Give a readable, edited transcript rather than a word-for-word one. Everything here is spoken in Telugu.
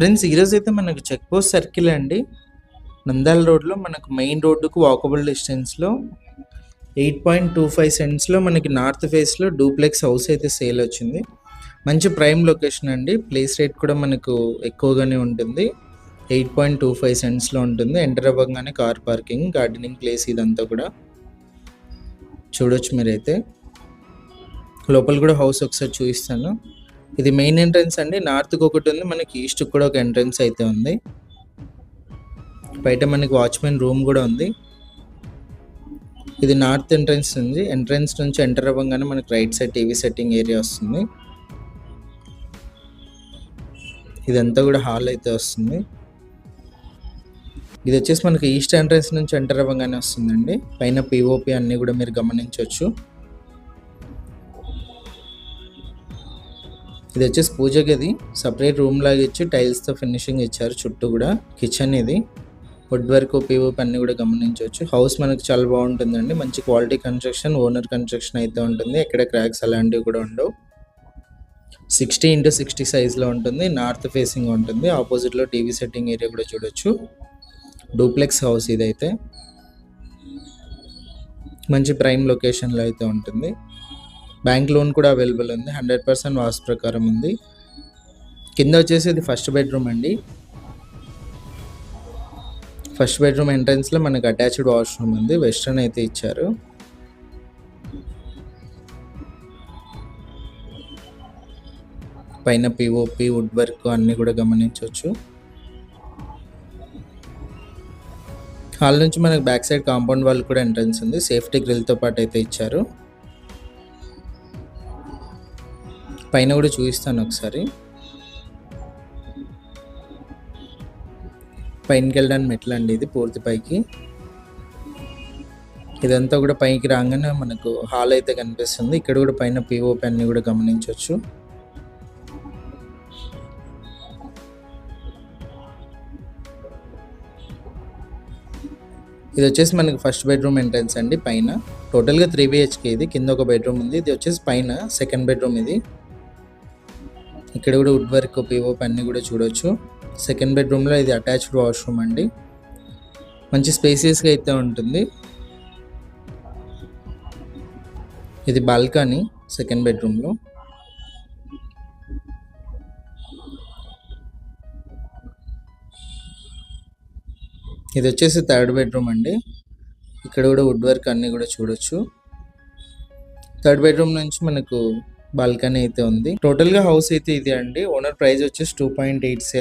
ఫ్రెండ్స్ ఈరోజైతే మనకు చెక్ పోస్ట్ సర్కిల్ అండి. నంద్యాల రోడ్లో మనకు మెయిన్ రోడ్డుకు వాకబుల్ డిస్టెన్స్లో 8.25 సెంట్స్లో మనకి నార్త్ ఫేస్లో డూప్లెక్స్ హౌస్ అయితే సేల్ వచ్చింది. మంచి ప్రైమ్ లొకేషన్ అండి. ప్లేస్ రేట్ కూడా మనకు ఎక్కువగానే ఉంటుంది. 8.25 సెంట్స్లో ఉంటుంది. ఎంటర్ అవ్వగానే కార్ పార్కింగ్, గార్డెనింగ్ ప్లేస్ ఇదంతా కూడా చూడొచ్చు మీరైతే. లోపల కూడా హౌస్ ఒకసారి చూపిస్తాను. ఇది మెయిన్ ఎంట్రన్స్ అండి. నార్త్కి ఒకటి ఉంది, మనకి ఈస్ట్కి కూడా ఒక ఎంట్రన్స్ అయితే ఉంది. బయట మనకి వాచ్మెన్ రూమ్ కూడా ఉంది. ఇది నార్త్ ఎంట్రన్స్ ఉంది. ఎంట్రన్స్ నుంచి ఎంటర్ అవ్వగానే మనకి right side TV setting area వస్తుంది. ఇదంతా కూడా హాల్ అయితే వస్తుంది. ఇది వచ్చేసి మనకి ఈస్ట్ ఎంట్రన్స్ నుంచి ఎంటర్ అవ్వగానే వస్తుందండి. పైన పిఓపి అన్నీ కూడా మీరు గమనించవచ్చు. ఇది వచ్చేసి పూజ గది, సపరేట్ రూమ్ లాగా ఇచ్చి టైల్స్తో ఫినిషింగ్ ఇచ్చారు. చుట్టూ కూడా కిచెన్, ఇది వుడ్ వర్క్, పిఓపి అన్నీ కూడా గమనించవచ్చు. హౌస్ మనకు చాలా బాగుంటుందండి. మంచి క్వాలిటీ కన్స్ట్రక్షన్, ఓనర్ కన్స్ట్రక్షన్ అయితే ఉంటుంది. ఎక్కడ క్రాక్స్ అలాంటివి కూడా ఉండవు. 60x60 సైజ్లో ఉంటుంది. నార్త్ ఫేసింగ్ ఉంటుంది. ఆపోజిట్లో టీవీ సెట్టింగ్ ఏరియా కూడా చూడొచ్చు. డూప్లెక్స్ హౌస్ ఇదైతే మంచి ప్రైమ్ లొకేషన్లో అయితే ఉంటుంది. బ్యాంక్ లోన్ కూడా అవైలబుల్ ఉంది. 100% వాస్తు ప్రకారం ఉంది. కింద వచ్చేసి ఇది ఫస్ట్ బెడ్రూమ్ అండి. ఫస్ట్ బెడ్రూమ్ ఎంట్రన్స్లో మనకు అటాచ్డ్ వాష్రూమ్ ఉంది. వెస్ట్రన్ అయితే ఇచ్చారు. పైన పిఓపి, వుడ్ వర్క్ అన్నీ కూడా గమనించవచ్చు. హాల్ నుంచి మనకు బ్యాక్ సైడ్ కాంపౌండ్ వాల్ కూడా ఎంట్రన్స్ ఉంది. సేఫ్టీ గ్రిల్తో పాటు అయితే ఇచ్చారు. పైన కూడా చూపిస్తాను ఒకసారి. పైనకి వెళ్ళడానికి మెట్లు అండి. ఇది పూర్తి పైకి. ఇదంతా కూడా పైకి రాగానే మనకు హాల్ అయితే కనిపిస్తుంది. ఇక్కడ కూడా పైన పిఓపి అన్ని కూడా గమనించవచ్చు. ఇది వచ్చేసి మనకి ఫస్ట్ బెడ్రూమ్ ఎంట్రన్స్ అండి. పైన టోటల్గా 3 BHK. ఇది కింద ఒక బెడ్రూమ్ ఉంది. ఇది వచ్చేసి పైన సెకండ్ బెడ్రూమ్. ఇది ఇక్కడ కూడా వుడ్ వర్క్, పిఓపి అన్నీ కూడా చూడొచ్చు. సెకండ్ బెడ్రూమ్లో ఇది అటాచ్డ్ వాష్రూమ్ అండి. మంచి స్పేసియస్గా అయితే ఉంటుంది. ఇది బాల్కనీ సెకండ్ బెడ్రూమ్లో. ఇది వచ్చేసి థర్డ్ బెడ్రూమ్ అండి. ఇక్కడ కూడా వుడ్ వర్క్ అన్నీ కూడా చూడొచ్చు. థర్డ్ బెడ్రూమ్ నుంచి మనకు బాల్కనీ అయితే ఉంది. టోటల్గా హౌస్ అయితే ఇది అండి. ఓనర్ ప్రైస్ వచ్చేసి 2.8